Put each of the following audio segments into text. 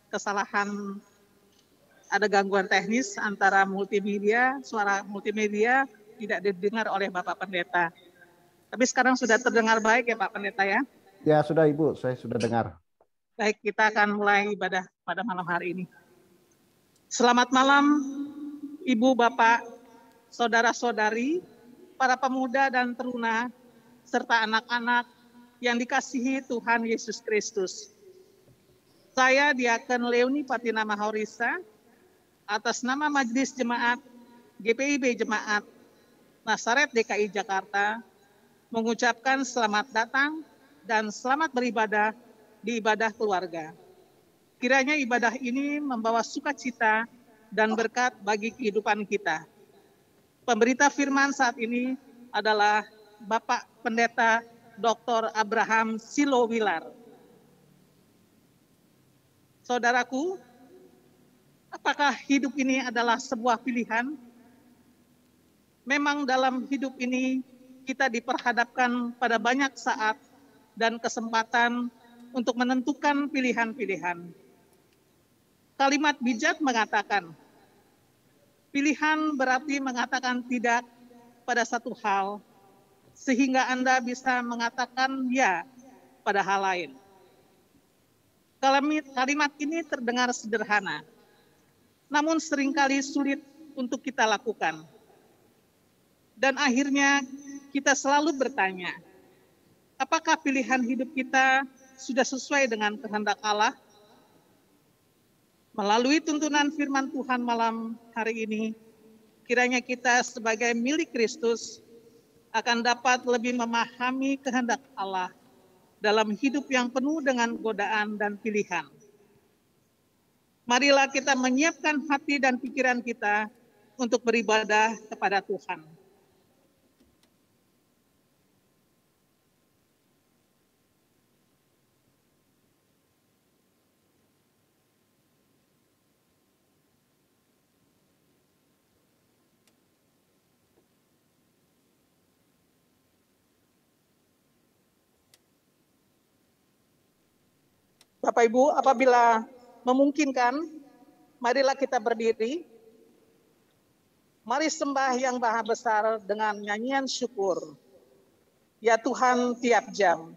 kesalahan, ada gangguan teknis antara multimedia, suara multimedia tidak didengar oleh Bapak Pendeta. Tapi sekarang sudah terdengar baik ya Pak Pendeta ya? Ya sudah Ibu, saya sudah dengar. Baik, kita akan mulai ibadah pada malam hari ini. Selamat malam Ibu, Bapak, saudara-saudari, para pemuda dan teruna, serta anak-anak yang dikasihi Tuhan Yesus Kristus. Saya Diaken Leoni Patina Mahorisa, atas nama Majelis Jemaat GPIB Jemaat Nasaret DKI Jakarta, mengucapkan selamat datang dan selamat beribadah di ibadah keluarga. Kiranya ibadah ini membawa sukacita dan berkat bagi kehidupan kita. Pemberita firman saat ini adalah Bapak Pendeta Dr. Abraham Silowilar. Saudaraku, apakah hidup ini adalah sebuah pilihan? Memang dalam hidup ini kita diperhadapkan pada banyak saat dan kesempatan untuk menentukan pilihan-pilihan. Kalimat bijak mengatakan, pilihan berarti mengatakan tidak pada satu hal, sehingga Anda bisa mengatakan ya pada hal lain. Kalimat ini terdengar sederhana, namun seringkali sulit untuk kita lakukan. Dan akhirnya kita selalu bertanya, apakah pilihan hidup kita sudah sesuai dengan kehendak Allah? Melalui tuntunan firman Tuhan malam hari ini, kiranya kita sebagai milik Kristus akan dapat lebih memahami kehendak Allah dalam hidup yang penuh dengan godaan dan pilihan. Marilah kita menyiapkan hati dan pikiran kita untuk beribadah kepada Tuhan. Bapak Ibu, apabila memungkinkan, marilah kita berdiri. Mari sembah yang Maha Besar dengan nyanyian syukur. Ya Tuhan tiap jam.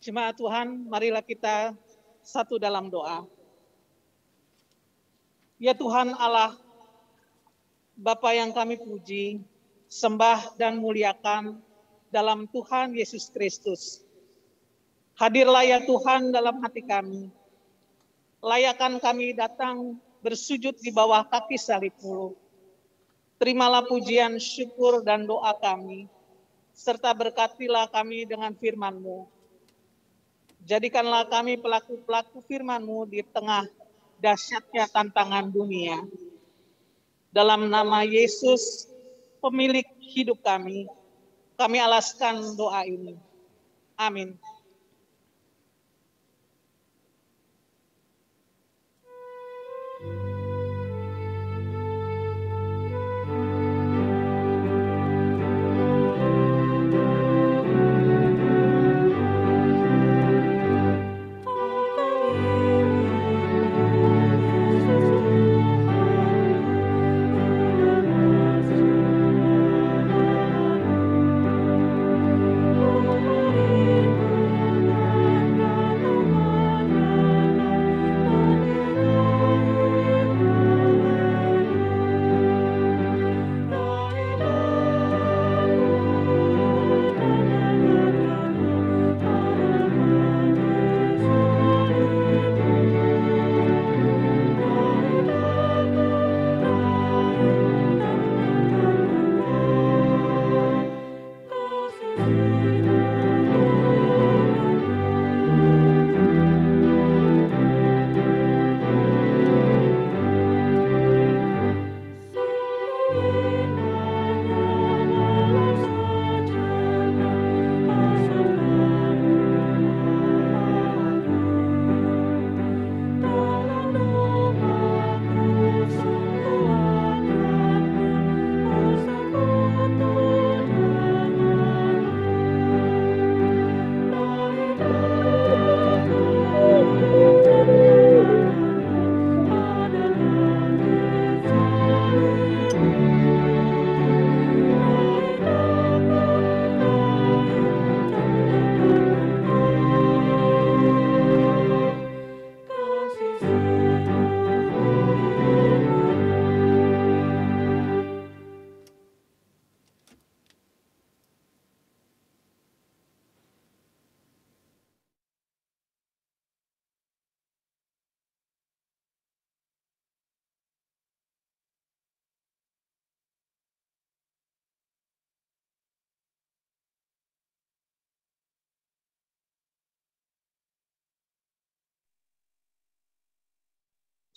Jemaat Tuhan, marilah kita satu dalam doa. Ya Tuhan Allah, Bapa yang kami puji, sembah dan muliakan dalam Tuhan Yesus Kristus. Hadirlah ya Tuhan dalam hati kami. Layakan kami datang bersujud di bawah kaki salib-Mu. Terimalah pujian, syukur, dan doa kami, serta berkatilah kami dengan firman-Mu. Jadikanlah kami pelaku-pelaku firman-Mu di tengah dahsyatnya tantangan dunia. Dalam nama Yesus, pemilik hidup kami alaskan doa ini. Amin.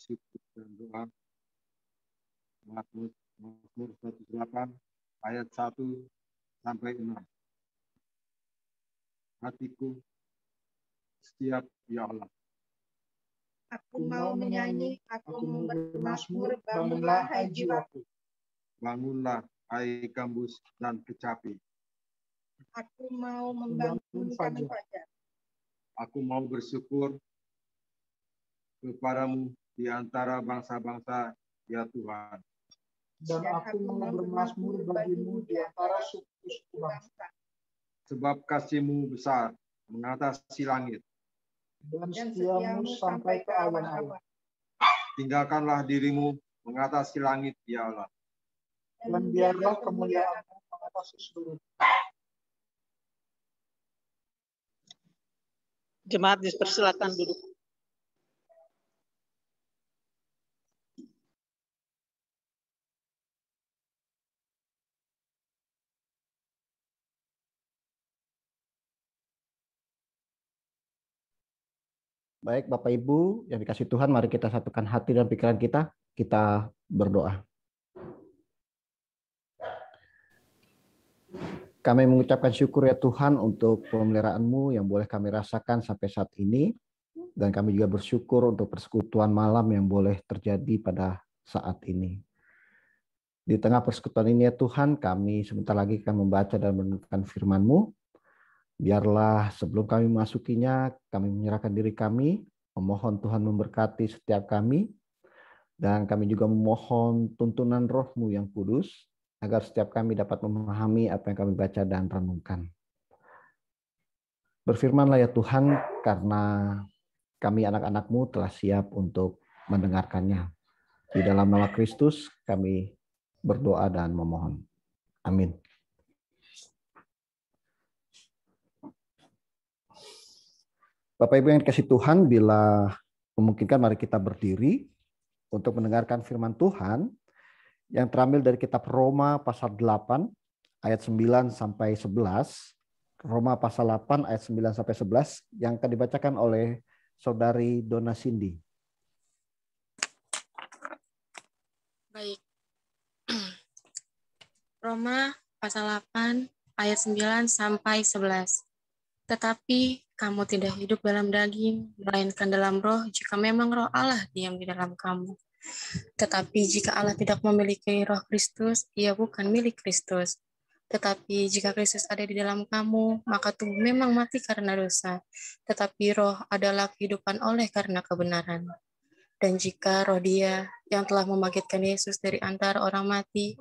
Syukur dan doa. Mazmur 108 ayat 1 sampai 6. Hatiku setiap ya Allah. Aku mau menyanyi, aku mau bermazmur, bangunlah hai jiwaku. Bangunlah hai gambus dan kecapi. Aku mau membangunkan fajar. Aku mau bersyukur kepadamu di antara bangsa-bangsa, ya Tuhan. Dan aku mau bermazmur bagimu di antara suku-suku bangsa. Sebab kasih-Mu besar mengatasi langit. Dan setiamu sampai ke awan-awan. Tinggalkanlah dirimu mengatasi langit, ya Allah. Dan biarlah kemuliaan-Mu mengatasi seluruh. Jemaat dipersilakan duduk. Baik, Bapak Ibu yang dikasih Tuhan, mari kita satukan hati dan pikiran kita berdoa. Kami mengucapkan syukur ya Tuhan untuk pemeliharaan-Mu yang boleh kami rasakan sampai saat ini. Dan kami juga bersyukur untuk persekutuan malam yang boleh terjadi pada saat ini. Di tengah persekutuan ini ya Tuhan, kami sebentar lagi akan membaca dan merenungkan firman-Mu. Biarlah sebelum kami memasukinya, kami menyerahkan diri kami, memohon Tuhan memberkati setiap kami, dan kami juga memohon tuntunan Roh-Mu yang kudus, agar setiap kami dapat memahami apa yang kami baca dan renungkan. Berfirmanlah ya Tuhan, karena kami anak-anak-Mu telah siap untuk mendengarkannya. Di dalam nama Kristus kami berdoa dan memohon. Amin. Bapak Ibu yang dikasih Tuhan, bila memungkinkan mari kita berdiri untuk mendengarkan firman Tuhan yang terambil dari kitab Roma pasal 8 ayat 9 sampai 11. Roma pasal 8 ayat 9 sampai 11 yang akan dibacakan oleh Saudari Dona Cindy. Baik. Roma pasal 8 ayat 9 sampai 11. Tetapi kamu tidak hidup dalam daging, melainkan dalam roh, jika memang roh Allah diam di dalam kamu. Tetapi jika Allah tidak memiliki roh Kristus, ia bukan milik Kristus. Tetapi jika Kristus ada di dalam kamu, maka tubuh memang mati karena dosa, tetapi roh adalah kehidupan oleh karena kebenaran. Dan jika roh Dia yang telah membangkitkan Yesus dari antara orang mati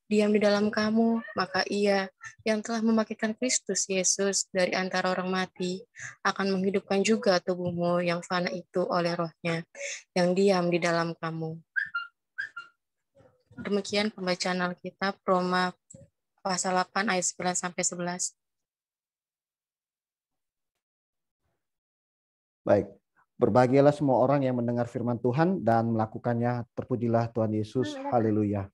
diam di dalam kamu, maka Ia yang telah membangkitkan Kristus Yesus dari antara orang mati akan menghidupkan juga tubuhmu yang fana itu oleh rohnya yang diam di dalam kamu. Demikian pembacaan Alkitab Roma pasal 8 ayat 9 sampai 11. Baik. Berbahagialah semua orang yang mendengar firman Tuhan dan melakukannya. Terpujilah Tuhan Yesus. Haleluya.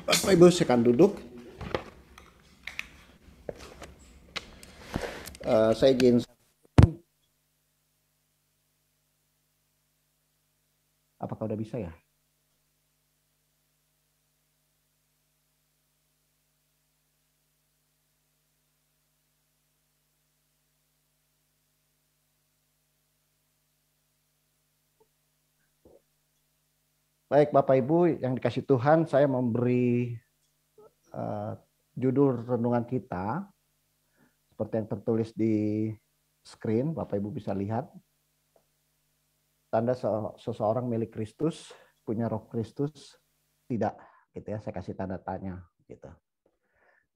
Bapak Ibu silakan duduk. Saya izin. Apakah udah bisa ya? Baik Bapak Ibu yang dikasih Tuhan, saya memberi judul renungan kita seperti yang tertulis di screen, Bapak Ibu bisa lihat. Tanda seseorang milik Kristus, punya roh Kristus, tidak, gitu ya. Saya kasih tanda tanya, gitu.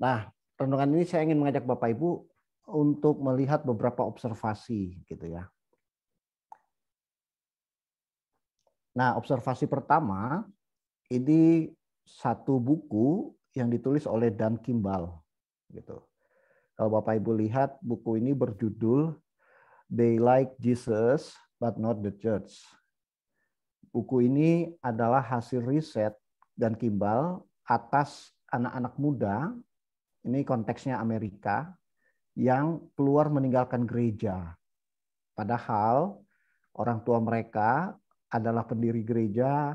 Nah, renungan ini saya ingin mengajak Bapak Ibu untuk melihat beberapa observasi, gitu ya. Nah, observasi pertama ini satu buku yang ditulis oleh Dan Kimball, gitu. Kalau Bapak Ibu lihat, buku ini berjudul They Like Jesus but Not the Church. Buku ini adalah hasil riset Dan Kimball atas anak-anak muda, ini konteksnya Amerika, yang keluar meninggalkan gereja. Padahal orang tua mereka adalah pendiri gereja,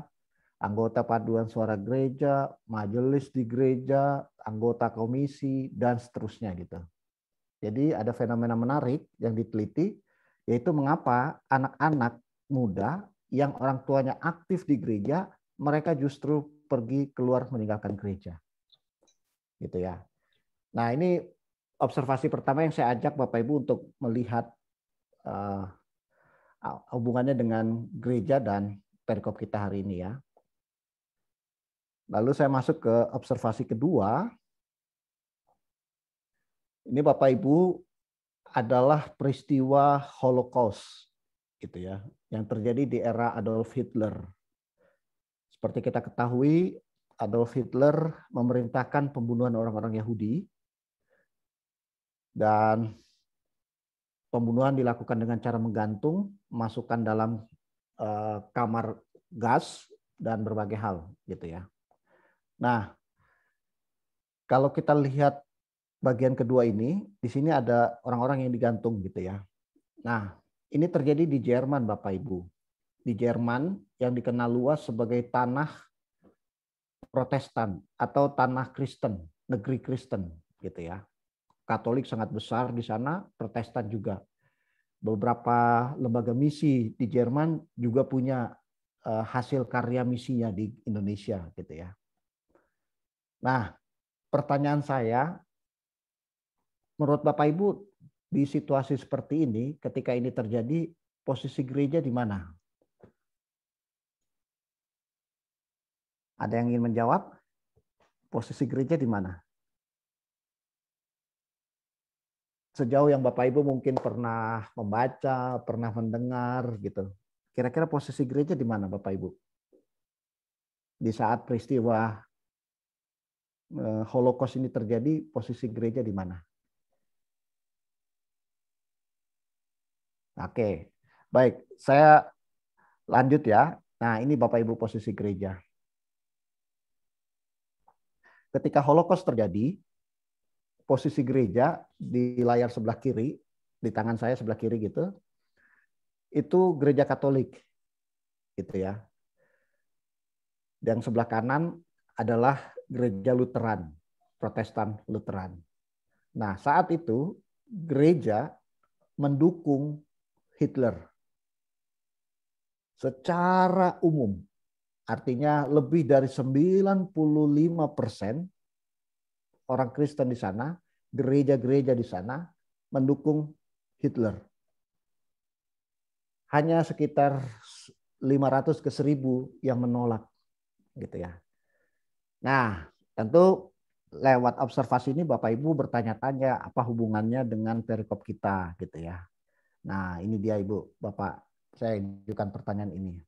anggota paduan suara gereja, majelis di gereja, anggota komisi, dan seterusnya gitu. Jadi ada fenomena menarik yang diteliti, yaitu mengapa anak-anak muda yang orang tuanya aktif di gereja, mereka justru pergi keluar meninggalkan gereja. Gitu ya. Nah, ini observasi pertama yang saya ajak Bapak Ibu untuk melihat hubungannya dengan gereja dan perikop kita hari ini ya. Lalu saya masuk ke observasi kedua. Ini Bapak Ibu adalah peristiwa Holocaust gitu ya, yang terjadi di era Adolf Hitler. Seperti kita ketahui, Adolf Hitler memerintahkan pembunuhan orang-orang Yahudi dan pembunuhan dilakukan dengan cara menggantung, masukkan dalam kamar gas dan berbagai hal gitu ya. Nah, kalau kita lihat bagian kedua ini, di sini ada orang-orang yang digantung gitu ya. Nah, ini terjadi di Jerman Bapak Ibu. Di Jerman yang dikenal luas sebagai tanah Protestan atau tanah Kristen, negeri Kristen gitu ya. Katolik sangat besar di sana, Protestan juga. Beberapa lembaga misi di Jerman juga punya hasil karya misinya di Indonesia gitu ya. Nah, pertanyaan saya, menurut Bapak Ibu di situasi seperti ini, ketika ini terjadi, posisi gereja di mana? Ada yang ingin menjawab? Posisi gereja di mana? Sejauh yang Bapak Ibu mungkin pernah membaca, pernah mendengar gitu. Kira-kira posisi gereja di mana Bapak Ibu? Di saat peristiwa Holocaust ini terjadi, posisi gereja di mana? Oke, baik. Saya lanjut ya. Nah, ini Bapak Ibu posisi gereja. Ketika Holocaust terjadi, posisi gereja di layar sebelah kiri, di tangan saya sebelah kiri gitu, itu gereja Katolik, gitu ya. Dan sebelah kanan adalah gereja Lutheran, Protestan Lutheran. Nah, saat itu gereja mendukung Hitler secara umum. Artinya lebih dari 95% orang Kristen di sana, gereja-gereja di sana mendukung Hitler. Hanya sekitar 500 ke 1000 yang menolak gitu ya. Nah, tentu lewat observasi ini Bapak Ibu bertanya-tanya apa hubungannya dengan perikop kita gitu ya. Nah, ini dia Ibu, Bapak, saya ajukan pertanyaan ini.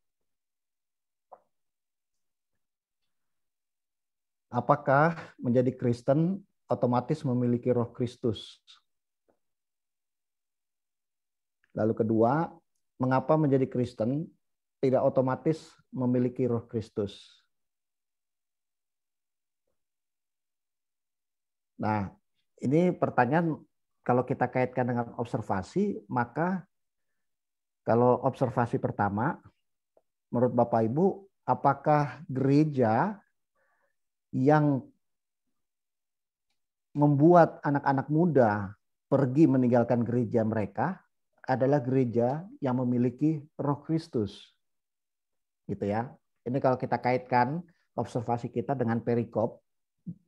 Apakah menjadi Kristen otomatis memiliki Roh Kristus? Lalu kedua, mengapa menjadi Kristen tidak otomatis memiliki Roh Kristus? Nah, ini pertanyaan kalau kita kaitkan dengan observasi, maka kalau observasi pertama, menurut Bapak Ibu, apakah gereja yang membuat anak-anak muda pergi meninggalkan gereja mereka adalah gereja yang memiliki Roh Kristus? Gitu ya. Ini kalau kita kaitkan observasi kita dengan perikop,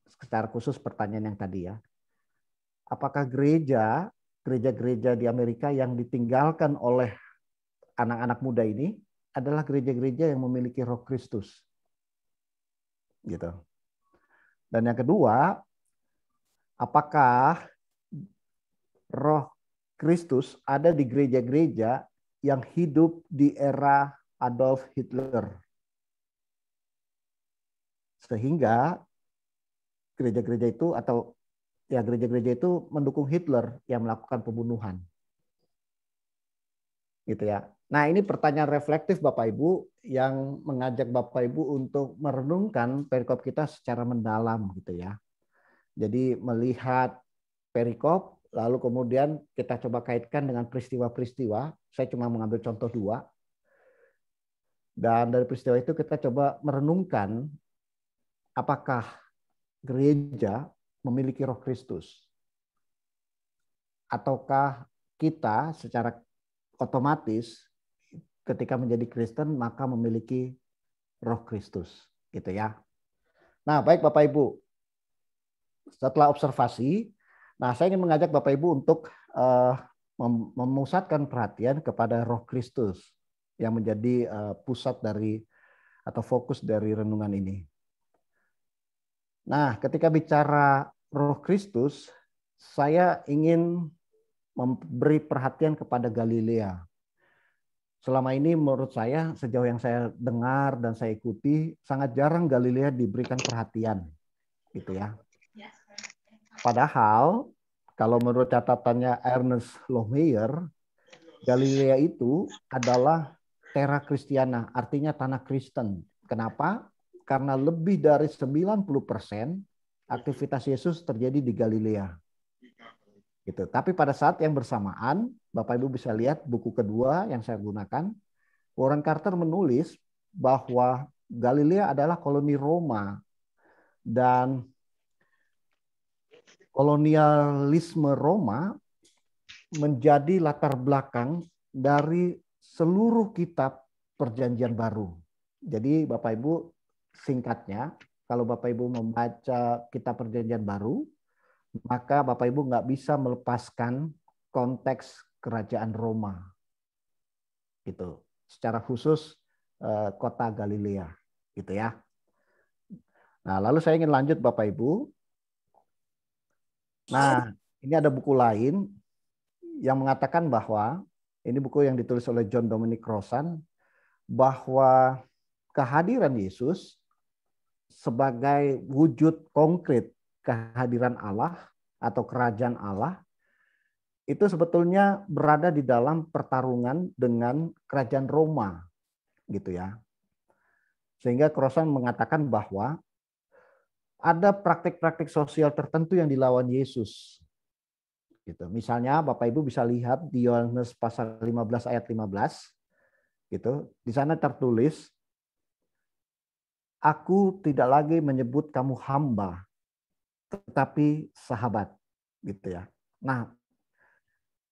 secara khusus pertanyaan yang tadi ya. Apakah gereja-gereja di Amerika yang ditinggalkan oleh anak-anak muda ini adalah gereja-gereja yang memiliki Roh Kristus? Gitu. Dan yang kedua, apakah Roh Kristus ada di gereja-gereja yang hidup di era Adolf Hitler? Sehingga gereja-gereja itu atau ya gereja-gereja itu mendukung Hitler yang melakukan pembunuhan. Gitu ya. Nah, ini pertanyaan reflektif Bapak Ibu yang mengajak Bapak Ibu untuk merenungkan perikop kita secara mendalam gitu ya. Jadi melihat perikop lalu kemudian kita coba kaitkan dengan peristiwa-peristiwa. Saya cuma mengambil contoh 2. Dan dari peristiwa itu kita coba merenungkan apakah gereja memiliki Roh Kristus? Ataukah kita secara otomatis ketika menjadi Kristen maka memiliki Roh Kristus, gitu ya. Nah, baik Bapak Ibu. Setelah observasi, nah saya ingin mengajak Bapak Ibu untuk memusatkan perhatian kepada Roh Kristus yang menjadi pusat dari atau fokus dari renungan ini. Nah, ketika bicara Roh Kristus, saya ingin memberi perhatian kepada Galilea. Selama ini menurut saya, sejauh yang saya dengar dan saya ikuti, sangat jarang Galilea diberikan perhatian, gitu ya. Padahal, kalau menurut catatannya Ernest Lohmeyer, Galilea itu adalah terra Christiana, artinya tanah Kristen. Kenapa? Karena lebih dari 90% aktivitas Yesus terjadi di Galilea. Gitu. Tapi pada saat yang bersamaan, Bapak Ibu bisa lihat buku kedua yang saya gunakan, Warren Carter menulis bahwa Galilea adalah koloni Roma dan kolonialisme Roma menjadi latar belakang dari seluruh kitab Perjanjian Baru. Jadi Bapak Ibu, singkatnya, kalau Bapak Ibu membaca Kitab Perjanjian Baru, maka Bapak Ibu nggak bisa melepaskan konteks kerajaan Roma. Gitu. Secara khusus kota Galilea, gitu ya. Nah, lalu saya ingin lanjut Bapak Ibu. Nah, ini ada buku lain yang mengatakan bahwa, ini buku yang ditulis oleh John Dominic Crossan, bahwa kehadiran Yesus sebagai wujud konkret kehadiran Allah atau kerajaan Allah itu sebetulnya berada di dalam pertarungan dengan kerajaan Roma, gitu ya. Sehingga Crossan mengatakan bahwa ada praktik-praktik sosial tertentu yang dilawan Yesus. Gitu. Misalnya Bapak Ibu bisa lihat di Yohanes pasal 15 ayat 15. Gitu. Di sana tertulis, aku tidak lagi menyebut kamu hamba, tetapi sahabat. Gitu ya. Nah,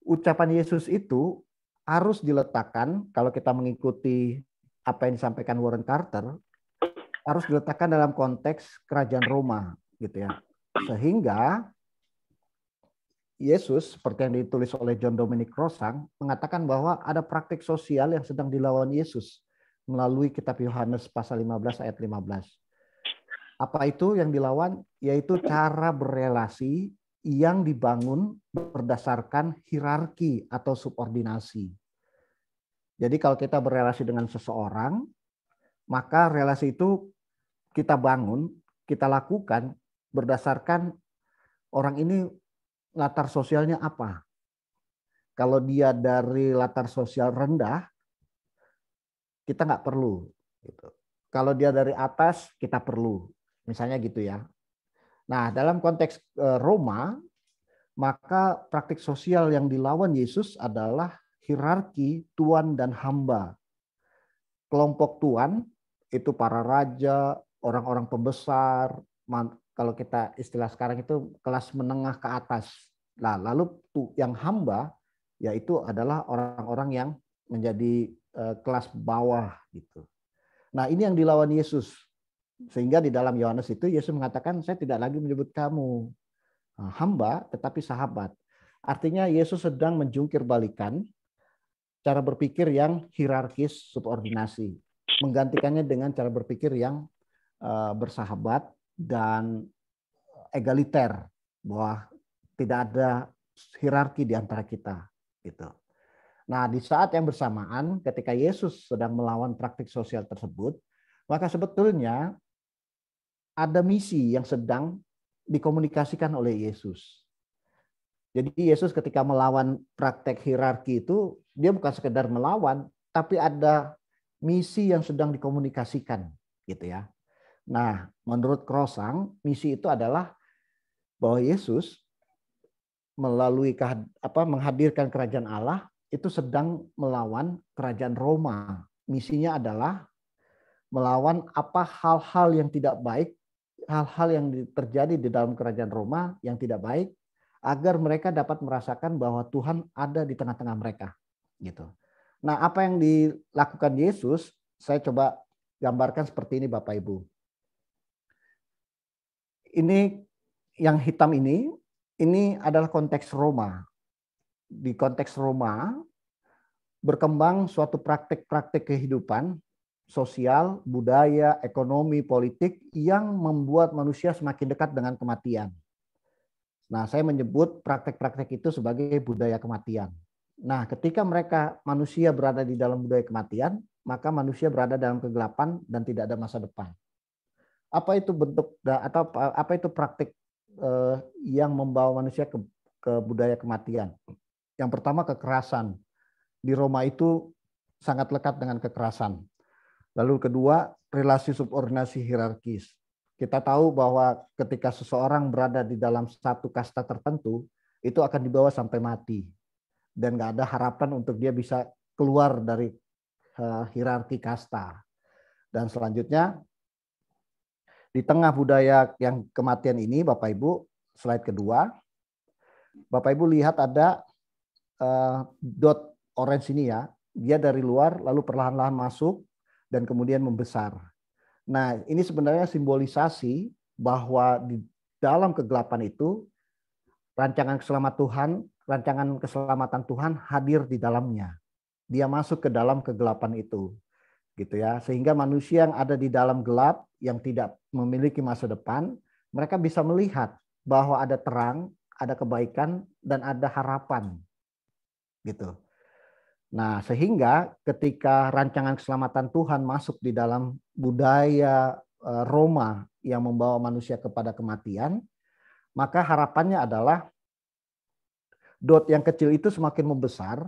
ucapan Yesus itu harus diletakkan, kalau kita mengikuti apa yang disampaikan Warren Carter, harus diletakkan dalam konteks kerajaan Roma, gitu ya. Sehingga Yesus, seperti yang ditulis oleh John Dominic Crossan, mengatakan bahwa ada praktik sosial yang sedang dilawan Yesus melalui kitab Yohanes pasal 15 ayat 15. Apa itu yang dilawan? Yaitu cara berelasi yang dibangun berdasarkan hierarki atau subordinasi. Jadi kalau kita berelasi dengan seseorang, maka relasi itu kita bangun, kita lakukan berdasarkan orang ini latar sosialnya apa. Kalau dia dari latar sosial rendah, kita nggak perlu. Gitu. Kalau dia dari atas, kita perlu. Misalnya gitu ya. Nah, dalam konteks Roma, maka praktik sosial yang dilawan Yesus adalah hierarki tuan dan hamba. Kelompok tuan itu para raja, orang-orang pembesar, kalau kita istilah sekarang itu kelas menengah ke atas. Nah, lalu yang hamba yaitu adalah orang-orang yang menjadi kelas bawah gitu. Nah, ini yang dilawan Yesus. Sehingga di dalam Yohanes itu Yesus mengatakan, saya tidak lagi menyebut kamu hamba tetapi sahabat. Artinya Yesus sedang menjungkir balikan cara berpikir yang hierarkis subordinasi, menggantikannya dengan cara berpikir yang bersahabat dan egaliter, bahwa tidak ada hierarki di antara kita, gitu. Nah, di saat yang bersamaan ketika Yesus sedang melawan praktik sosial tersebut, maka sebetulnya ada misi yang sedang dikomunikasikan oleh Yesus. Jadi Yesus ketika melawan praktek hierarki itu, dia bukan sekedar melawan, tapi ada misi yang sedang dikomunikasikan, gitu ya. Nah, menurut Crossan, misi itu adalah bahwa Yesus melalui menghadirkan kerajaan Allah itu sedang melawan kerajaan Roma. Misinya adalah melawan apa hal-hal yang tidak baik, hal-hal yang terjadi di dalam kerajaan Roma yang tidak baik, agar mereka dapat merasakan bahwa Tuhan ada di tengah-tengah mereka, gitu. Nah, apa yang dilakukan Yesus, saya coba gambarkan seperti ini Bapak Ibu. Ini yang hitam ini adalah konteks Roma. Di konteks Roma berkembang suatu praktik-praktik kehidupan sosial, budaya, ekonomi, politik yang membuat manusia semakin dekat dengan kematian. Nah, saya menyebut praktek-praktek itu sebagai budaya kematian. Nah, ketika manusia berada di dalam budaya kematian, maka manusia berada dalam kegelapan dan tidak ada masa depan. Apa itu bentuk atau apa itu praktik yang membawa manusia ke budaya kematian? Yang pertama, kekerasan. Di Roma itu sangat lekat dengan kekerasan. Lalu kedua, relasi subordinasi hierarkis. Kita tahu bahwa ketika seseorang berada di dalam satu kasta tertentu, itu akan dibawa sampai mati. Dan nggak ada harapan untuk dia bisa keluar dari hierarki kasta. Dan selanjutnya, di tengah budaya yang kematian ini, Bapak Ibu, slide kedua, Bapak Ibu lihat ada dot orange ini ya, dia dari luar lalu perlahan-lahan masuk, dan kemudian membesar. Nah, ini sebenarnya simbolisasi bahwa di dalam kegelapan itu rancangan keselamatan Tuhan hadir di dalamnya. Dia masuk ke dalam kegelapan itu, gitu ya. Sehingga manusia yang ada di dalam gelap, yang tidak memiliki masa depan, mereka bisa melihat bahwa ada terang, ada kebaikan, dan ada harapan, gitu. Nah, sehingga ketika rancangan keselamatan Tuhan masuk di dalam budaya Roma yang membawa manusia kepada kematian, maka harapannya adalah dot yang kecil itu semakin membesar,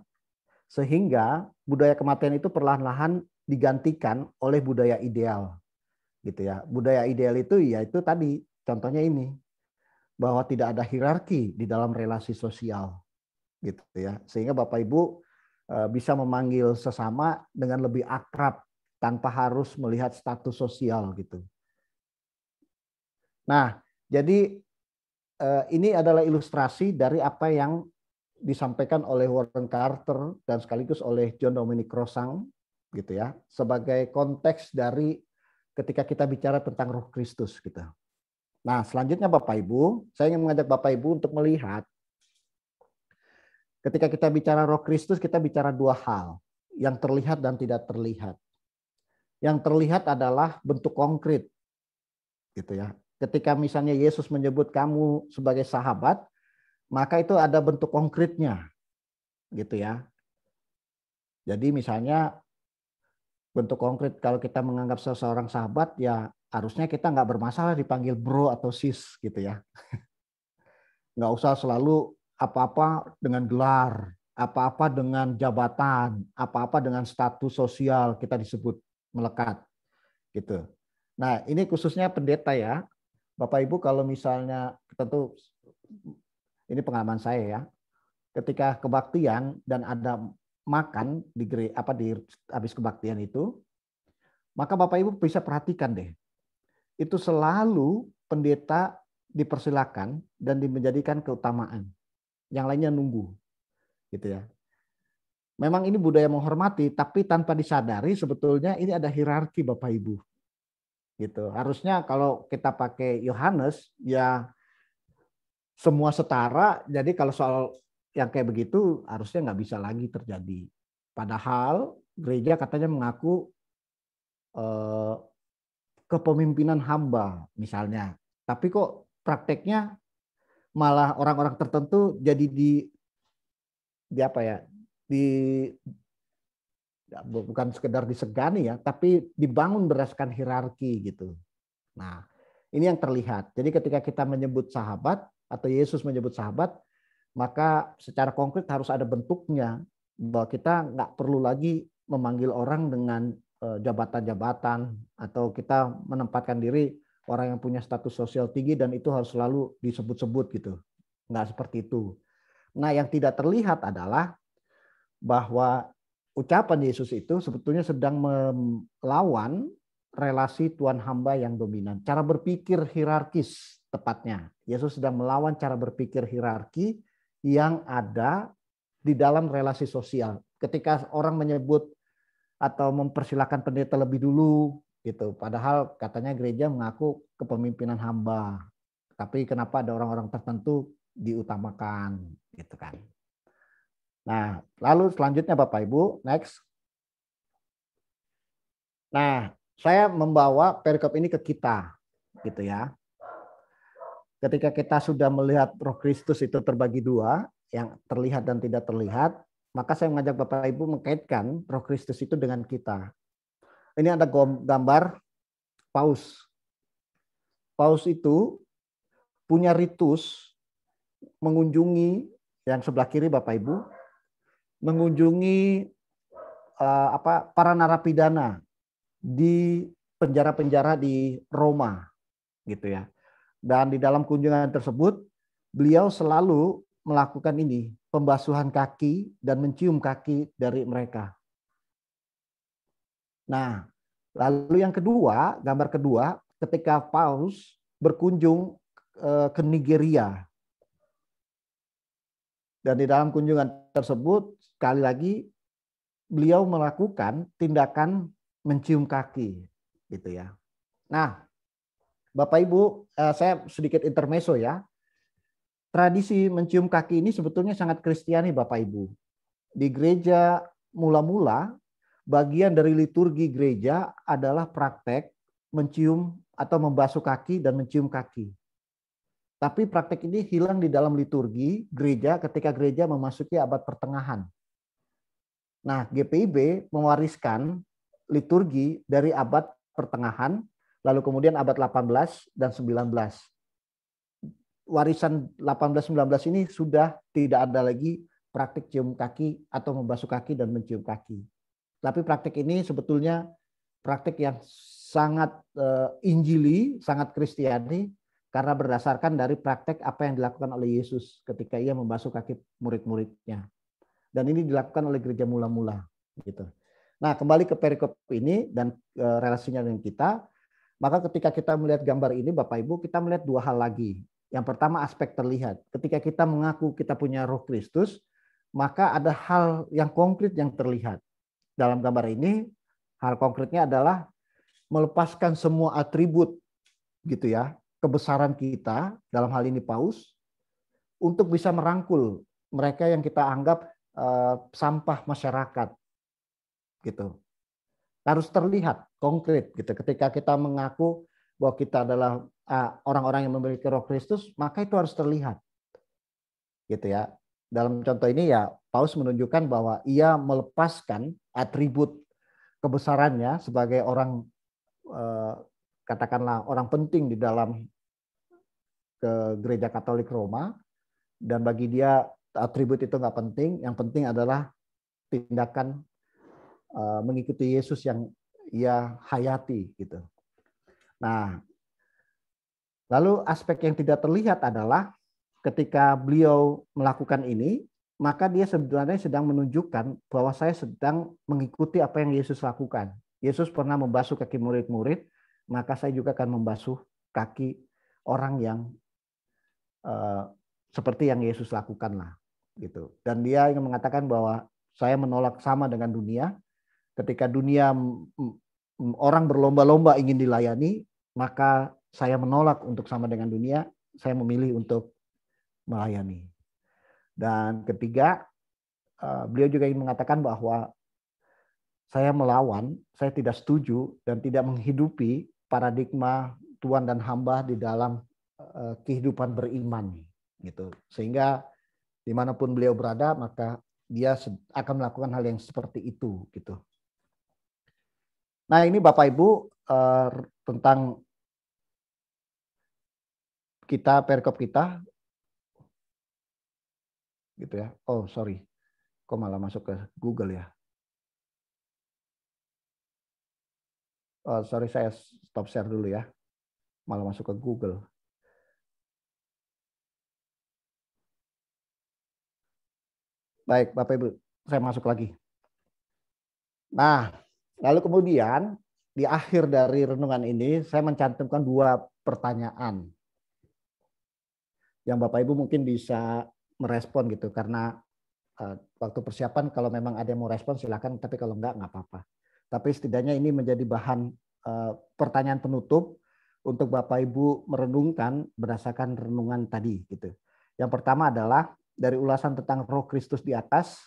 sehingga budaya kematian itu perlahan-lahan digantikan oleh budaya ideal, gitu ya. Budaya ideal itu yaitu tadi contohnya ini, bahwa tidak ada hierarki di dalam relasi sosial, gitu ya. Sehingga Bapak Ibu bisa memanggil sesama dengan lebih akrab tanpa harus melihat status sosial, gitu. Nah, jadi ini adalah ilustrasi dari apa yang disampaikan oleh Warren Carter dan sekaligus oleh John Dominic Crossan, gitu ya, sebagai konteks dari ketika kita bicara tentang Roh Kristus, gitu. Nah, selanjutnya Bapak Ibu, saya ingin mengajak Bapak Ibu untuk melihat ketika kita bicara Roh Kristus, kita bicara dua hal, yang terlihat dan tidak terlihat. Yang terlihat adalah bentuk konkret, gitu ya. Ketika misalnya Yesus menyebut kamu sebagai sahabat, maka itu ada bentuk konkretnya, gitu ya. Jadi misalnya bentuk konkret kalau kita menganggap seseorang sahabat, ya harusnya kita nggak bermasalah dipanggil bro atau sis, gitu ya. Nggak usah selalu apa-apa dengan gelar, apa-apa dengan jabatan, apa-apa dengan status sosial kita disebut melekat, gitu. Nah, ini khususnya pendeta ya. Bapak Ibu kalau misalnya tentu ini pengalaman saya ya. Ketika kebaktian dan ada makan di habis kebaktian itu, maka Bapak Ibu bisa perhatikan deh. Itu selalu pendeta dipersilakan dan menjadikan keutamaan. Yang lainnya nunggu, gitu ya. Memang ini budaya menghormati, tapi tanpa disadari sebetulnya ini ada hierarki Bapak Ibu, gitu. Harusnya kalau kita pakai Yohanes ya semua setara. Jadi kalau soal yang kayak begitu harusnya nggak bisa lagi terjadi. Padahal gereja katanya mengaku kepemimpinan hamba misalnya, tapi kok prakteknya malah orang-orang tertentu jadi bukan sekedar disegani ya, tapi dibangun berdasarkan hierarki, gitu. Nah, ini yang terlihat. Jadi ketika kita menyebut sahabat atau Yesus menyebut sahabat, maka secara konkret harus ada bentuknya, bahwa kita nggak perlu lagi memanggil orang dengan jabatan-jabatan atau kita menempatkan diri orang yang punya status sosial tinggi dan itu harus selalu disebut-sebut, gitu. Nggak seperti itu. Nah, yang tidak terlihat adalah bahwa ucapan Yesus itu sebetulnya sedang melawan relasi tuan hamba yang dominan. Cara berpikir hierarkis tepatnya. Yesus sedang melawan cara berpikir hierarki yang ada di dalam relasi sosial. Ketika orang menyebut atau mempersilahkan pendeta lebih dulu, gitu. Padahal katanya gereja mengaku kepemimpinan hamba. Tapi kenapa ada orang-orang tertentu diutamakan, gitu kan. Nah, lalu selanjutnya Bapak Ibu, next. Nah, saya membawa perikop ini ke kita, gitu ya. Ketika kita sudah melihat Roh Kristus itu terbagi dua, yang terlihat dan tidak terlihat, maka saya mengajak Bapak Ibu mengkaitkan Roh Kristus itu dengan kita. Ini ada gambar Paus. Paus itu punya ritus mengunjungi, yang sebelah kiri Bapak Ibu, mengunjungi para narapidana di penjara-penjara di Roma, gitu ya. Dan di dalam kunjungan tersebut beliau selalu melakukan ini, pembasuhan kaki dan mencium kaki dari mereka. Nah, lalu yang kedua, gambar kedua, ketika Paus berkunjung ke Nigeria. Dan di dalam kunjungan tersebut, sekali lagi, beliau melakukan tindakan mencium kaki, gitu ya. Nah, Bapak Ibu, saya sedikit intermezzo ya. Tradisi mencium kaki ini sebetulnya sangat Kristiani, Bapak Ibu. Di gereja mula-mula, bagian dari liturgi gereja adalah praktek mencium atau membasuh kaki dan mencium kaki. Tapi praktek ini hilang di dalam liturgi gereja ketika gereja memasuki abad pertengahan. Nah, GPIB mewariskan liturgi dari abad pertengahan, lalu kemudian abad 18 dan 19. Warisan 18-19 ini sudah tidak ada lagi praktik cium kaki atau membasuh kaki dan mencium kaki. Tapi praktik ini sebetulnya praktik yang sangat Injili, sangat Kristiani, karena berdasarkan dari praktek apa yang dilakukan oleh Yesus ketika ia membasuh kaki murid-muridnya. Dan ini dilakukan oleh gereja mula-mula. Gitu. Nah, kembali ke perikop ini dan relasinya dengan kita, maka ketika kita melihat gambar ini, Bapak Ibu, kita melihat dua hal lagi. Yang pertama aspek terlihat. Ketika kita mengaku kita punya Roh Kristus, maka ada hal yang konkret yang terlihat. Dalam gambar ini, hal konkretnya adalah melepaskan semua atribut gitu ya, kebesaran kita, dalam hal ini paus, untuk bisa merangkul mereka yang kita anggap sampah masyarakat gitu. Harus terlihat konkret gitu. Ketika kita mengaku bahwa kita adalah orang-orang yang memiliki Roh Kristus, maka itu harus terlihat. Gitu ya. Dalam contoh ini ya Paus menunjukkan bahwa ia melepaskan atribut kebesarannya sebagai orang katakanlah orang penting di dalam gereja Katolik Roma, dan bagi dia atribut itu nggak penting, yang penting adalah tindakan mengikuti Yesus yang ia hayati gitu. Nah, lalu aspek yang tidak terlihat adalah ketika beliau melakukan ini, maka dia sebenarnya sedang menunjukkan bahwa saya sedang mengikuti apa yang Yesus lakukan. Yesus pernah membasuh kaki murid-murid, maka saya juga akan membasuh kaki orang yang seperti yang Yesus lakukan lah, gitu. Dan dia yang mengatakan bahwa saya menolak sama dengan dunia. Ketika dunia orang berlomba-lomba ingin dilayani, maka saya menolak untuk sama dengan dunia. Saya memilih untuk melayani. Dan ketiga, beliau juga ingin mengatakan bahwa saya melawan, saya tidak setuju dan tidak menghidupi paradigma Tuhan dan hamba di dalam kehidupan beriman, gitu. Sehingga dimanapun beliau berada, maka dia akan melakukan hal yang seperti itu, gitu. Nah, ini Bapak Ibu tentang kita perikop kita, gitu ya. Oh sorry, kok malah masuk ke Google ya? Oh, sorry, saya stop share dulu ya, malah masuk ke Google. Baik, Bapak Ibu, saya masuk lagi. Nah, lalu kemudian di akhir dari renungan ini saya mencantumkan dua pertanyaan yang Bapak Ibu mungkin bisa merespon gitu, karena waktu persiapan kalau memang ada yang mau respon silakan, tapi kalau enggak apa-apa. Tapi setidaknya ini menjadi bahan pertanyaan penutup untuk Bapak Ibu merenungkan berdasarkan renungan tadi gitu. Yang pertama adalah dari ulasan tentang Roh Kristus di atas.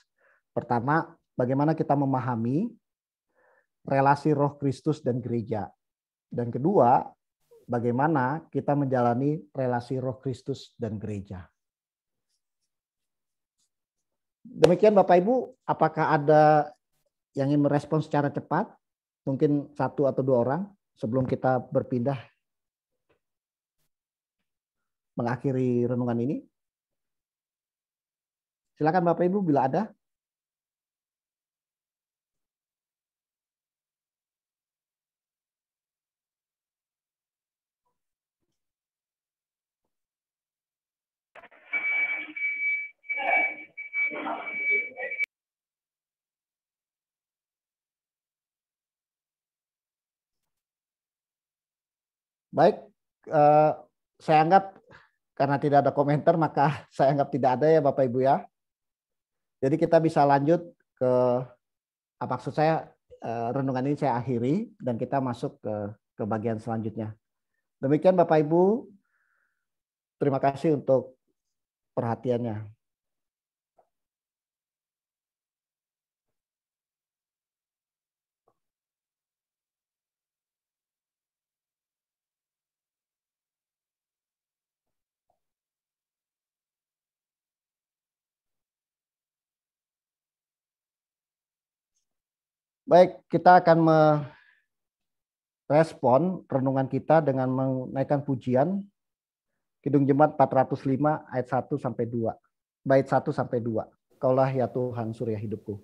Pertama, bagaimana kita memahami relasi Roh Kristus dan gereja. Dan kedua, bagaimana kita menjalani relasi Roh Kristus dan gereja. Demikian Bapak Ibu, apakah ada yang ingin merespon secara cepat? Mungkin satu atau dua orang sebelum kita berpindah mengakhiri renungan ini. Silakan Bapak Ibu bila ada. Baik, saya anggap karena tidak ada komentar maka saya anggap tidak ada ya Bapak Ibu ya. Jadi kita bisa lanjut ke, maksud saya renungan ini saya akhiri dan kita masuk ke bagian selanjutnya. Demikian Bapak Ibu, terima kasih untuk perhatiannya. Baik, kita akan merespon renungan kita dengan menaikkan pujian Kidung Jemaat 405 ayat 1 sampai 2. Bait 1 sampai 2. Kaulah ya Tuhan surya hidupku.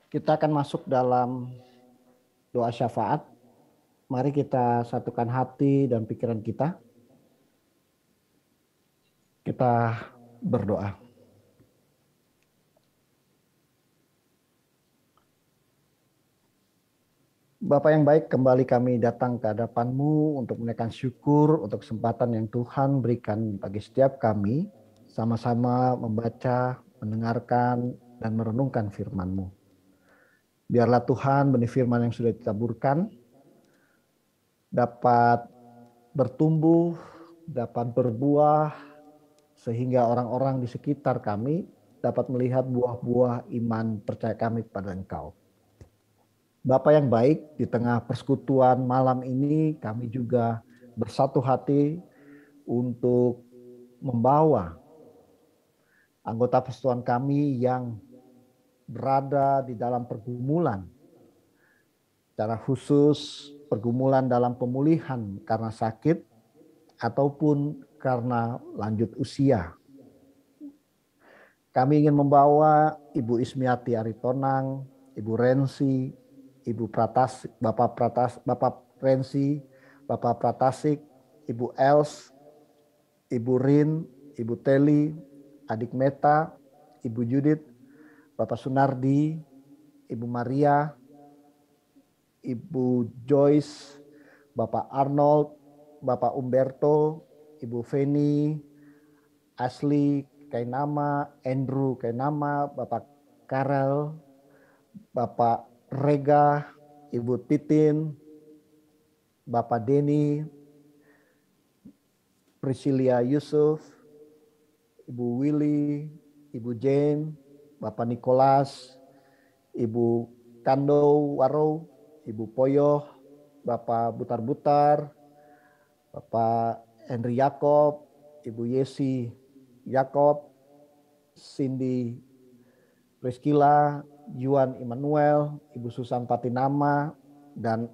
Kita akan masuk dalam doa syafaat. Mari kita satukan hati dan pikiran kita. Kita berdoa. Bapa yang baik, kembali kami datang ke hadapan-Mu untuk menaikkan syukur untuk kesempatan yang Tuhan berikan bagi setiap kami, sama-sama membaca, mendengarkan, dan merenungkan firman-Mu. Biarlah Tuhan benih firman yang sudah ditaburkan dapat bertumbuh, dapat berbuah, sehingga orang-orang di sekitar kami dapat melihat buah-buah iman percaya kami kepada Engkau. Bapa yang baik, di tengah persekutuan malam ini kami juga bersatu hati untuk membawa anggota persekutuan kami yang berada di dalam pergumulan, secara khusus pergumulan dalam pemulihan karena sakit ataupun karena lanjut usia. Kami ingin membawa Ibu Ismiati Aritonang, Ibu Rensi, Ibu Pratasik, Bapak Rensi, Bapak Pratasik, Ibu Els, Ibu Rin, Ibu Teli, Adik Meta, Ibu Judith, Bapak Sunardi, Ibu Maria, Ibu Joyce, Bapak Arnold, Bapak Umberto, Ibu Feni, Ashley Kainama, Andrew Kainama, Bapak Karel, Bapak Rega, Ibu Titin, Bapak Denny, Priscilia Yusuf, Ibu Willy, Ibu Jane, Bapak Nicholas, Ibu Kando Waro, Ibu Poyoh, Bapak Butar-Butar, Bapak Henry Yakob, Ibu Yesi Yakob, Cindy Priscilla, Yuan Immanuel, Ibu Susan Patinama, dan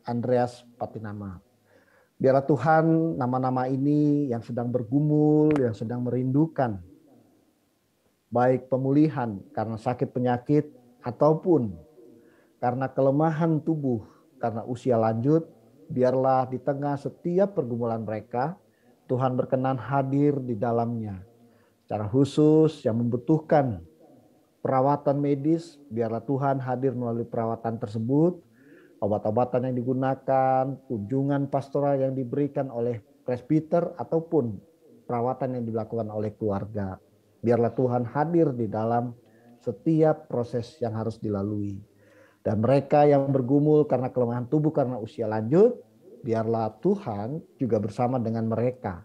Andreas Patinama. Biarlah Tuhan nama-nama ini yang sedang bergumul, yang sedang merindukan, baik pemulihan karena sakit penyakit ataupun karena kelemahan tubuh, karena usia lanjut, biarlah di tengah setiap pergumulan mereka, Tuhan berkenan hadir di dalamnya. Secara khusus yang membutuhkan perawatan medis, biarlah Tuhan hadir melalui perawatan tersebut, obat-obatan yang digunakan, kunjungan pastoral yang diberikan oleh presbiter, ataupun perawatan yang dilakukan oleh keluarga. Biarlah Tuhan hadir di dalam setiap proses yang harus dilalui. Dan mereka yang bergumul karena kelemahan tubuh, karena usia lanjut, biarlah Tuhan juga bersama dengan mereka.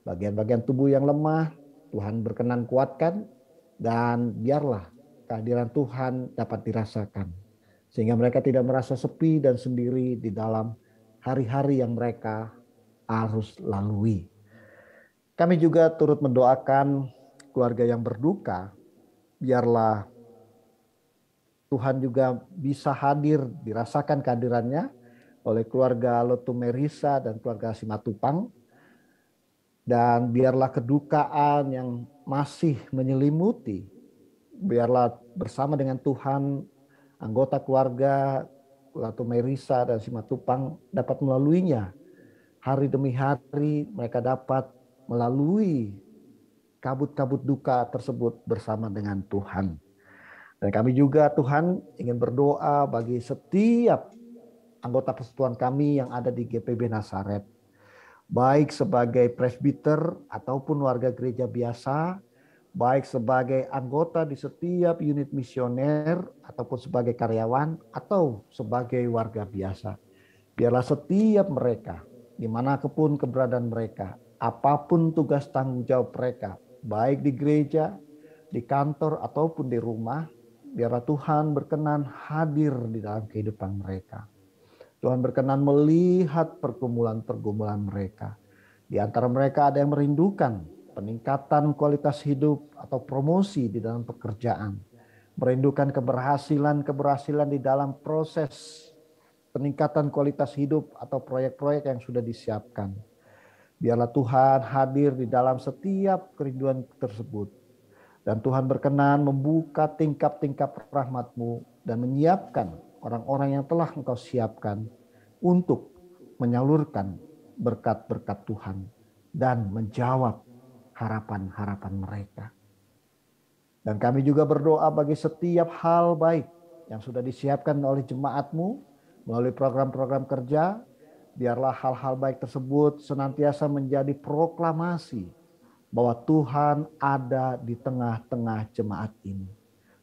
Bagian-bagian tubuh yang lemah, Tuhan berkenan kuatkan, dan biarlah kehadiran Tuhan dapat dirasakan. Sehingga mereka tidak merasa sepi dan sendiri di dalam hari-hari yang mereka harus lalui. Kami juga turut mendoakan keluarga yang berduka, biarlah Tuhan juga bisa hadir, dirasakan kehadirannya oleh keluarga Lotu Merisa dan keluarga Simatupang. Dan biarlah kedukaan yang masih menyelimuti, biarlah bersama dengan Tuhan anggota keluarga Lotu Merisa dan Simatupang dapat melaluinya. Hari demi hari mereka dapat melalui kabut-kabut duka tersebut bersama dengan Tuhan. Dan kami juga Tuhan ingin berdoa bagi setiap anggota persekutuan kami yang ada di GPB Nazaret. Baik sebagai presbiter ataupun warga gereja biasa, baik sebagai anggota di setiap unit misioner ataupun sebagai karyawan atau sebagai warga biasa. Biarlah setiap mereka, dimanapun keberadaan mereka, apapun tugas tanggung jawab mereka, baik di gereja, di kantor ataupun di rumah, biarlah Tuhan berkenan hadir di dalam kehidupan mereka. Tuhan berkenan melihat pergumulan-pergumulan mereka. Di antara mereka ada yang merindukan peningkatan kualitas hidup atau promosi di dalam pekerjaan. Merindukan keberhasilan di dalam proses peningkatan kualitas hidup atau proyek-proyek yang sudah disiapkan. Biarlah Tuhan hadir di dalam setiap kerinduan tersebut. Dan Tuhan berkenan membuka tingkap-tingkap rahmat-Mu dan menyiapkan orang-orang yang telah Engkau siapkan untuk menyalurkan berkat-berkat Tuhan dan menjawab harapan-harapan mereka. Dan kami juga berdoa bagi setiap hal baik yang sudah disiapkan oleh jemaat-Mu melalui program-program kerja. Biarlah hal-hal baik tersebut senantiasa menjadi proklamasi bahwa Tuhan ada di tengah-tengah jemaat ini.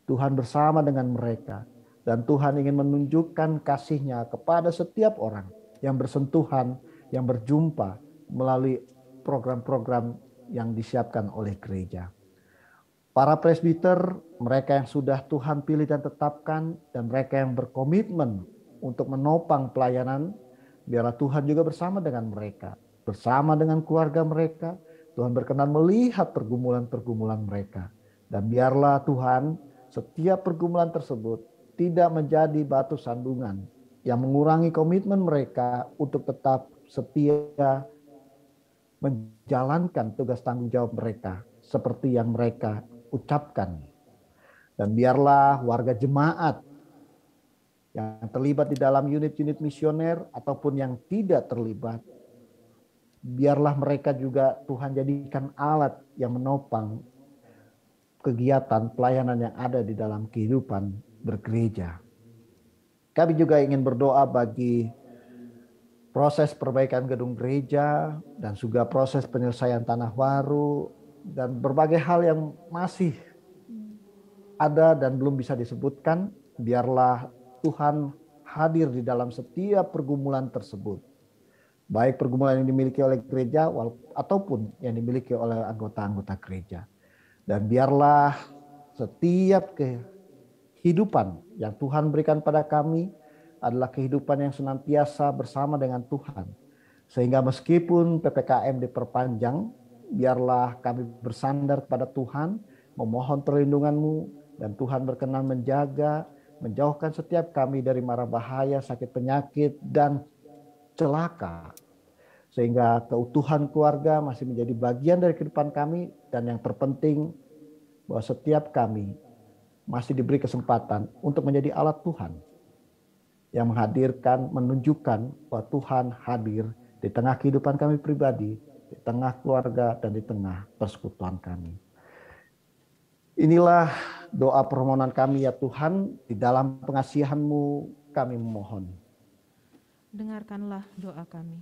Tuhan bersama dengan mereka. Dan Tuhan ingin menunjukkan kasih-Nya kepada setiap orang yang bersentuhan, yang berjumpa melalui program-program yang disiapkan oleh gereja. Para presbiter, mereka yang sudah Tuhan pilih dan tetapkan, dan mereka yang berkomitmen untuk menopang pelayanan, biarlah Tuhan juga bersama dengan mereka. Bersama dengan keluarga mereka, Tuhan berkenan melihat pergumulan-pergumulan mereka. Dan biarlah Tuhan setiap pergumulan tersebut tidak menjadi batu sandungan yang mengurangi komitmen mereka untuk tetap setia menjalankan tugas tanggung jawab mereka seperti yang mereka ucapkan. Dan biarlah warga jemaat yang terlibat di dalam unit-unit misioner ataupun yang tidak terlibat, biarlah mereka juga Tuhan jadikan alat yang menopang kegiatan pelayanan yang ada di dalam kehidupan bergereja. Kami juga ingin berdoa bagi proses perbaikan gedung gereja dan juga proses penyelesaian tanah baru dan berbagai hal yang masih ada dan belum bisa disebutkan. Biarlah Tuhan hadir di dalam setiap pergumulan tersebut. Baik pergumulan yang dimiliki oleh gereja ataupun yang dimiliki oleh anggota-anggota gereja. Dan biarlah setiap kehidupan yang Tuhan berikan pada kami adalah kehidupan yang senantiasa bersama dengan Tuhan. Sehingga meskipun PPKM diperpanjang, biarlah kami bersandar pada Tuhan, memohon perlindungan-Mu, Dan Tuhan berkenan menjaga, menjauhkan setiap kami dari mara bahaya, sakit penyakit, dan celaka. Sehingga keutuhan keluarga masih menjadi bagian dari kehidupan kami. Dan yang terpenting bahwa setiap kami masih diberi kesempatan untuk menjadi alat Tuhan. Yang menghadirkan, menunjukkan bahwa Tuhan hadir di tengah kehidupan kami pribadi, di tengah keluarga, dan di tengah persekutuan kami. Inilah doa permohonan kami ya Tuhan, di dalam pengasihan-Mu kami memohon. Dengarkanlah doa kami.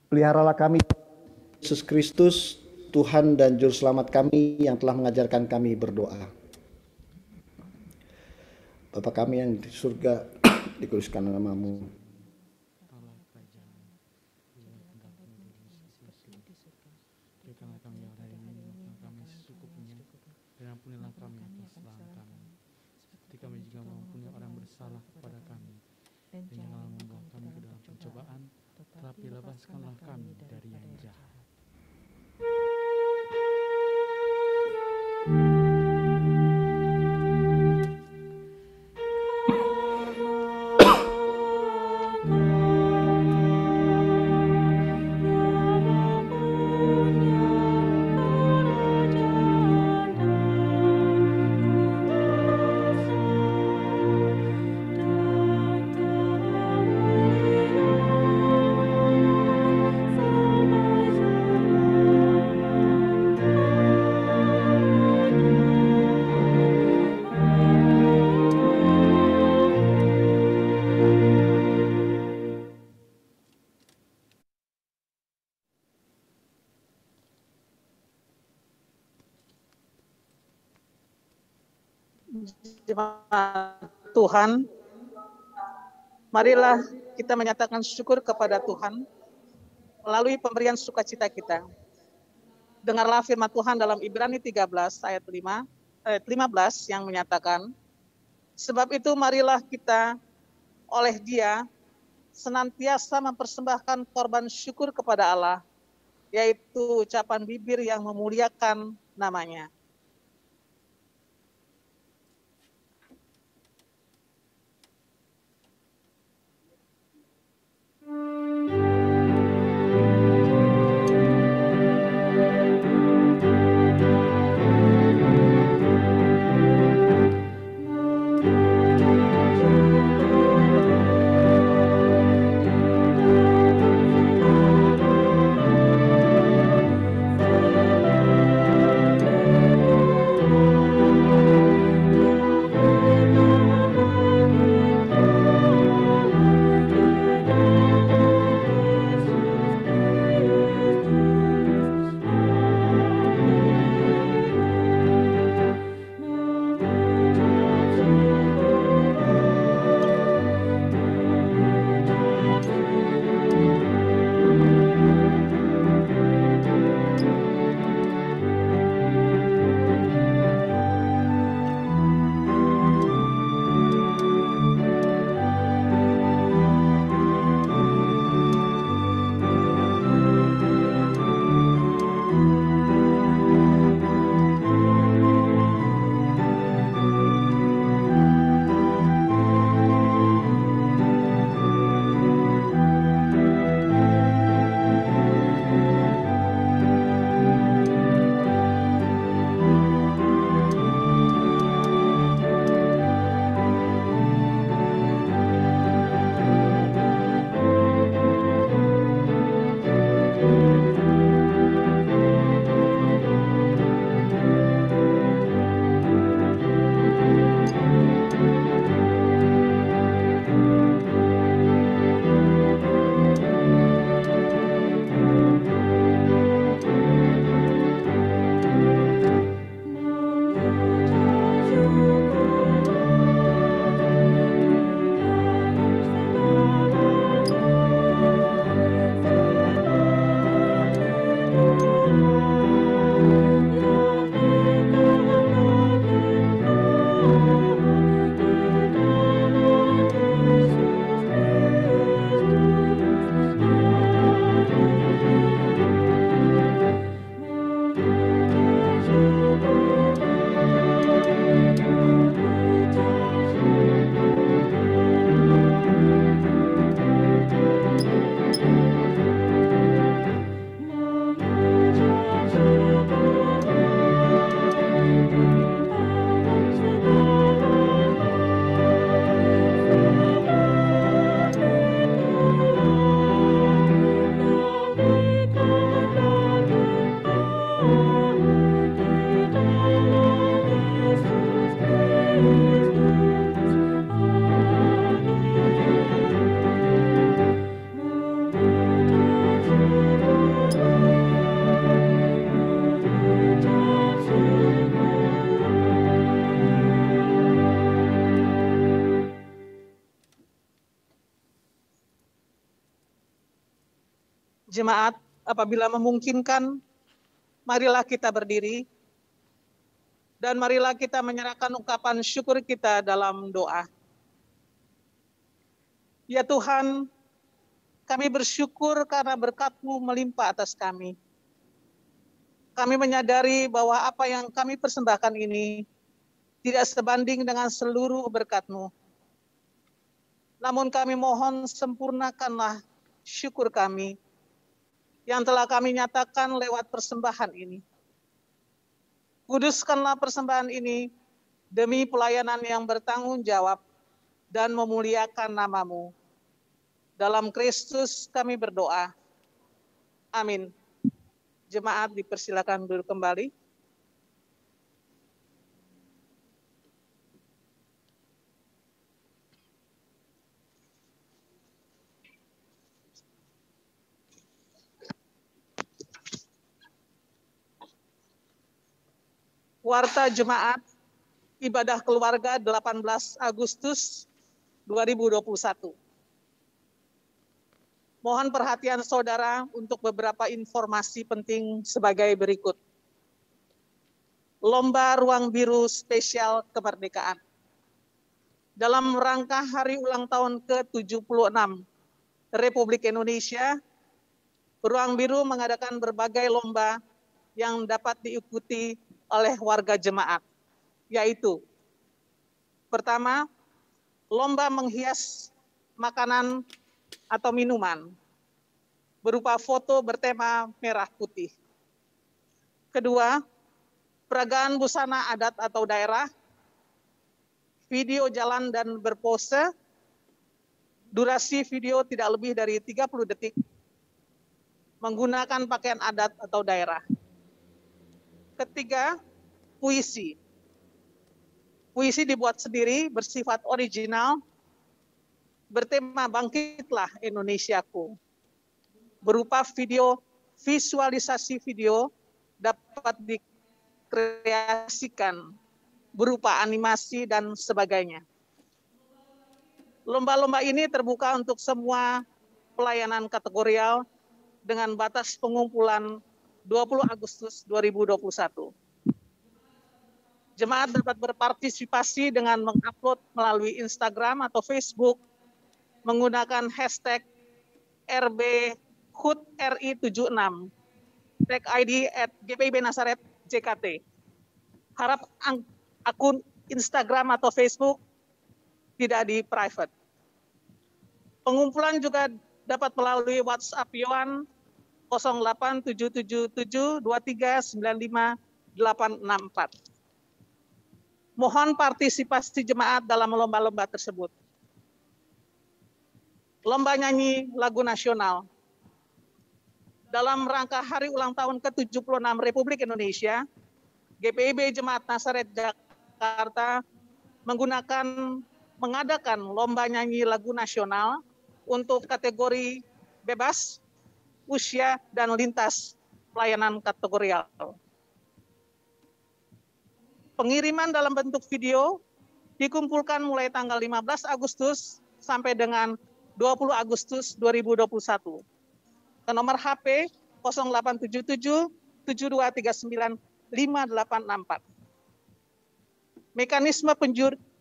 Peliharalah kami, Yesus Kristus, Tuhan dan Juru Selamat kami yang telah mengajarkan kami berdoa. Bapa kami yang di surga, dikuduskan nama-Mu. Berikanlah kami hari ini makan kami secukupnya, dan ampunilah kami atas kesalahan kami, seperti kami juga mengampuni orang bersalah kepada kami. Dan janganlah membawa kami ke dalam pencobaan, tetapi lepaskanlah kami dari yang jahat. Tuhan, marilah kita menyatakan syukur kepada Tuhan melalui pemberian sukacita kita. Dengarlah firman Tuhan dalam Ibrani 13 ayat 15 yang menyatakan, sebab itu marilah kita oleh Dia senantiasa mempersembahkan korban syukur kepada Allah, yaitu ucapan bibir yang memuliakan nama-Nya. Jemaat, apabila memungkinkan, marilah kita berdiri dan marilah kita menyerahkan ungkapan syukur kita dalam doa. Ya Tuhan, kami bersyukur karena berkat-Mu melimpah atas kami. Kami menyadari bahwa apa yang kami persembahkan ini tidak sebanding dengan seluruh berkat-Mu. Namun kami mohon sempurnakanlah syukur kami yang telah kami nyatakan lewat persembahan ini. Kuduskanlah persembahan ini demi pelayanan yang bertanggung jawab dan memuliakan nama-Mu. Dalam Kristus kami berdoa. Amin. Jemaat dipersilakan duduk kembali. Warta Jemaat Ibadah Keluarga 18 Agustus 2021. Mohon perhatian saudara untuk beberapa informasi penting sebagai berikut. Lomba Ruang Biru Spesial Kemerdekaan. Dalam rangka hari ulang tahun ke-76 Republik Indonesia, Ruang Biru mengadakan berbagai lomba yang dapat diikuti oleh warga jemaat, yaitu pertama, lomba menghias makanan atau minuman berupa foto bertema merah putih. Kedua, peragaan busana adat atau daerah, video jalan dan berpose, durasi video tidak lebih dari 30 detik, menggunakan pakaian adat atau daerah. Ketiga, puisi. Puisi dibuat sendiri, bersifat original, bertema Bangkitlah Indonesiaku. Berupa video, visualisasi video dapat dikreasikan berupa animasi dan sebagainya. Lomba-lomba ini terbuka untuk semua pelayanan kategorial dengan batas pengumpulan 20 Agustus 2021. Jemaat dapat berpartisipasi dengan mengupload melalui Instagram atau Facebook menggunakan hashtag #RBHUT-RI76, tag ID @GPIB-Nazaret-JKT. Harap akun Instagram atau Facebook tidak di private. Pengumpulan juga dapat melalui WhatsApp Yohan 0877239584. Mohon partisipasi jemaat dalam lomba-lomba tersebut. Lomba nyanyi lagu nasional. Dalam rangka hari ulang tahun ke-76 Republik Indonesia, GPIB Jemaat Nazaret Jakarta mengadakan lomba nyanyi lagu nasional untuk kategori bebas, usia, dan lintas pelayanan kategorial. Pengiriman dalam bentuk video dikumpulkan mulai tanggal 15 Agustus sampai dengan 20 Agustus 2021 ke nomor HP 0877 7239 5864. Mekanisme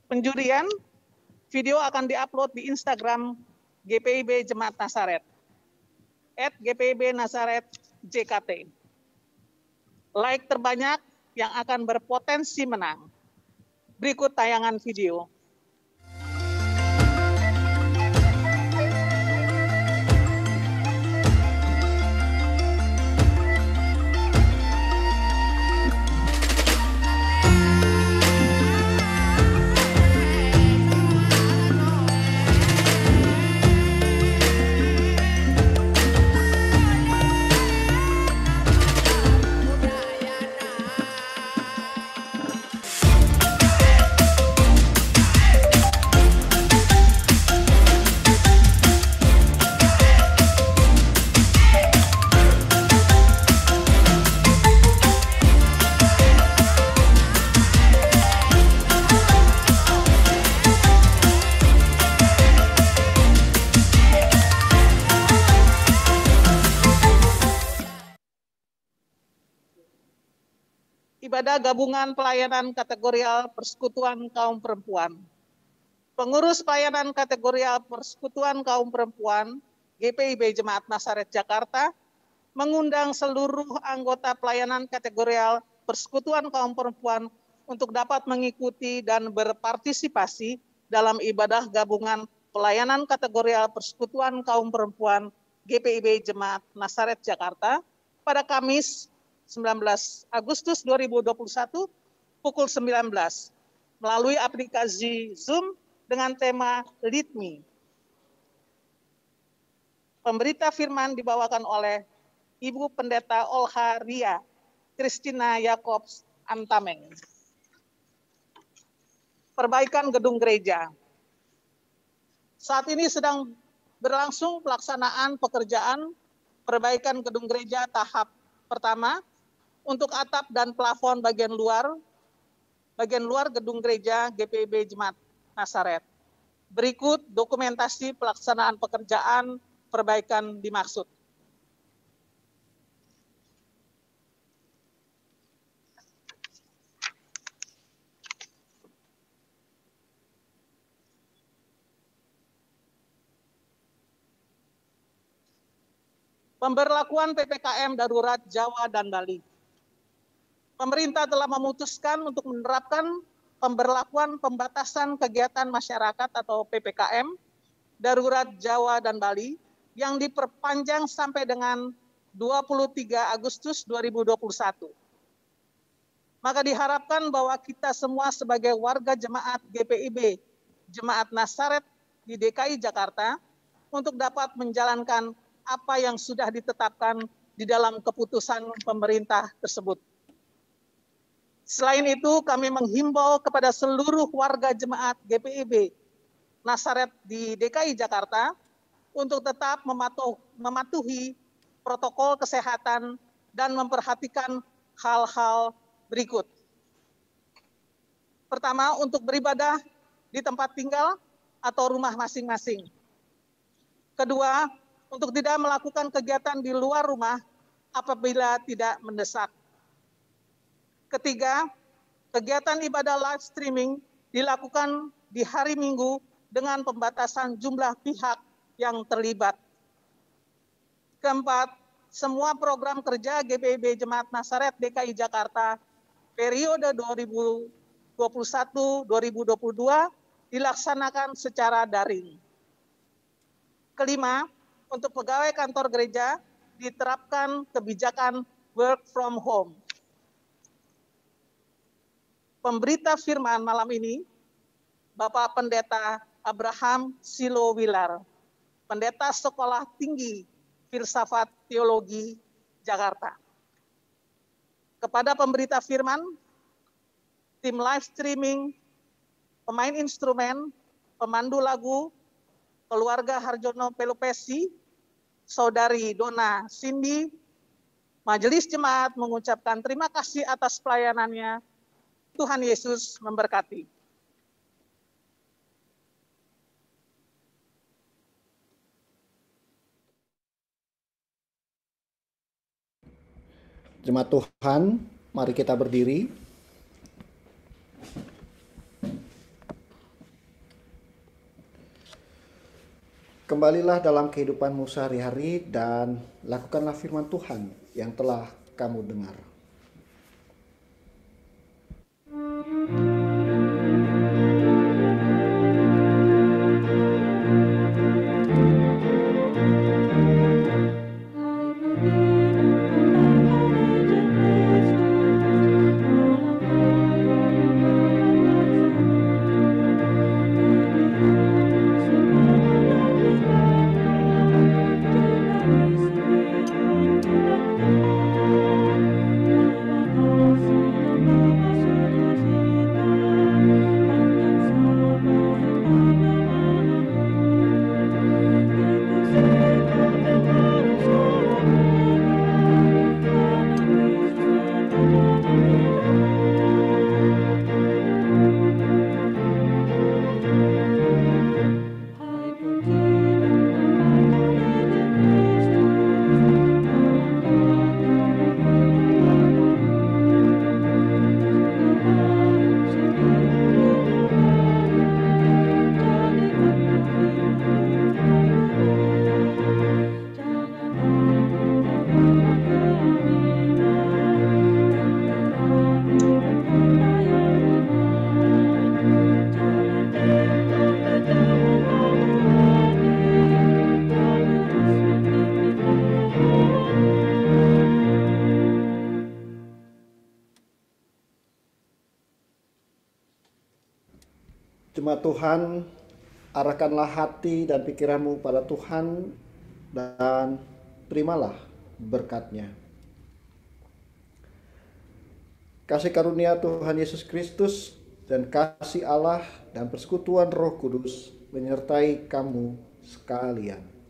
penjurian video akan diupload di Instagram GPIB Jemaat Nazaret @GPIB-Nazaret-JKT. Like terbanyak yang akan berpotensi menang. Berikut tayangan video. ibadah gabungan pelayanan kategorial Persekutuan Kaum Perempuan. Pengurus pelayanan kategorial Persekutuan Kaum Perempuan GPIB Jemaat Nasaret Jakarta mengundang seluruh anggota pelayanan kategorial Persekutuan Kaum Perempuan untuk dapat mengikuti dan berpartisipasi dalam ibadah gabungan pelayanan kategorial Persekutuan Kaum Perempuan GPIB Jemaat Nasaret Jakarta pada Kamis 19 Agustus 2021 pukul 19 melalui aplikasi Zoom dengan tema Lead Me. Pemberita firman dibawakan oleh Ibu Pendeta Olha Ria Christina Yakobs Antameng. Perbaikan gedung gereja. Saat ini sedang berlangsung pelaksanaan pekerjaan perbaikan gedung gereja tahap pertama untuk atap dan plafon bagian luar gedung gereja GPIB Jemaat Nasaret. Berikut dokumentasi pelaksanaan pekerjaan perbaikan dimaksud. Pemberlakuan PPKM darurat Jawa dan Bali. Pemerintah telah memutuskan untuk menerapkan pemberlakuan pembatasan kegiatan masyarakat atau PPKM darurat Jawa dan Bali yang diperpanjang sampai dengan 23 Agustus 2021. Maka diharapkan bahwa kita semua sebagai warga jemaat GPIB, Jemaat Nasaret di DKI Jakarta, untuk dapat menjalankan apa yang sudah ditetapkan di dalam keputusan pemerintah tersebut. Selain itu, kami menghimbau kepada seluruh warga jemaat GPIB Nasaret di DKI Jakarta untuk tetap mematuhi protokol kesehatan dan memperhatikan hal-hal berikut. Pertama, untuk beribadah di tempat tinggal atau rumah masing-masing. Kedua, untuk tidak melakukan kegiatan di luar rumah apabila tidak mendesak. Ketiga, kegiatan ibadah live streaming dilakukan di hari Minggu dengan pembatasan jumlah pihak yang terlibat. Keempat, semua program kerja GPIB Jemaat Nasaret DKI Jakarta periode 2021-2022 dilaksanakan secara daring. Kelima, untuk pegawai kantor gereja diterapkan kebijakan work from home. Pemberita firman malam ini, Bapak Pendeta Abraham Silo Wilar, Pendeta Sekolah Tinggi Filsafat Teologi Jakarta. Kepada pemberita firman, tim live streaming, pemain instrumen, pemandu lagu, keluarga Harjono Pelupesi, Saudari Dona Cindy, Majelis Jemaat mengucapkan terima kasih atas pelayanannya. Tuhan Yesus memberkati. Jemaat Tuhan, mari kita berdiri. Kembalilah dalam kehidupanmu sehari-hari dan lakukanlah firman Tuhan yang telah kamu dengar. Tuhan, arahkanlah hati dan pikiranmu pada Tuhan dan terimalah berkat-Nya. Kasih karunia Tuhan Yesus Kristus dan kasih Allah dan persekutuan Roh Kudus menyertai kamu sekalian.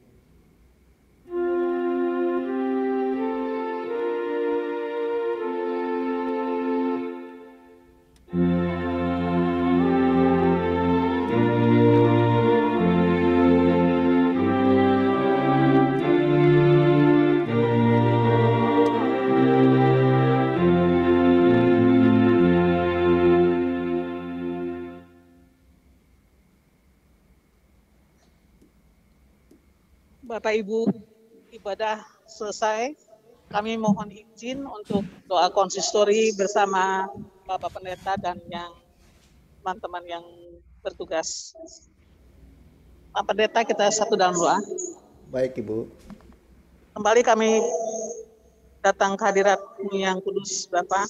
Bapak Ibu, ibadah selesai. Kami mohon izin untuk doa konsistori bersama Bapak Pendeta dan yang teman-teman yang bertugas. Pak Pendeta, kita satu dalam doa. Baik, Ibu. Kembali kami datang ke hadirat-Mu yang kudus, Bapak.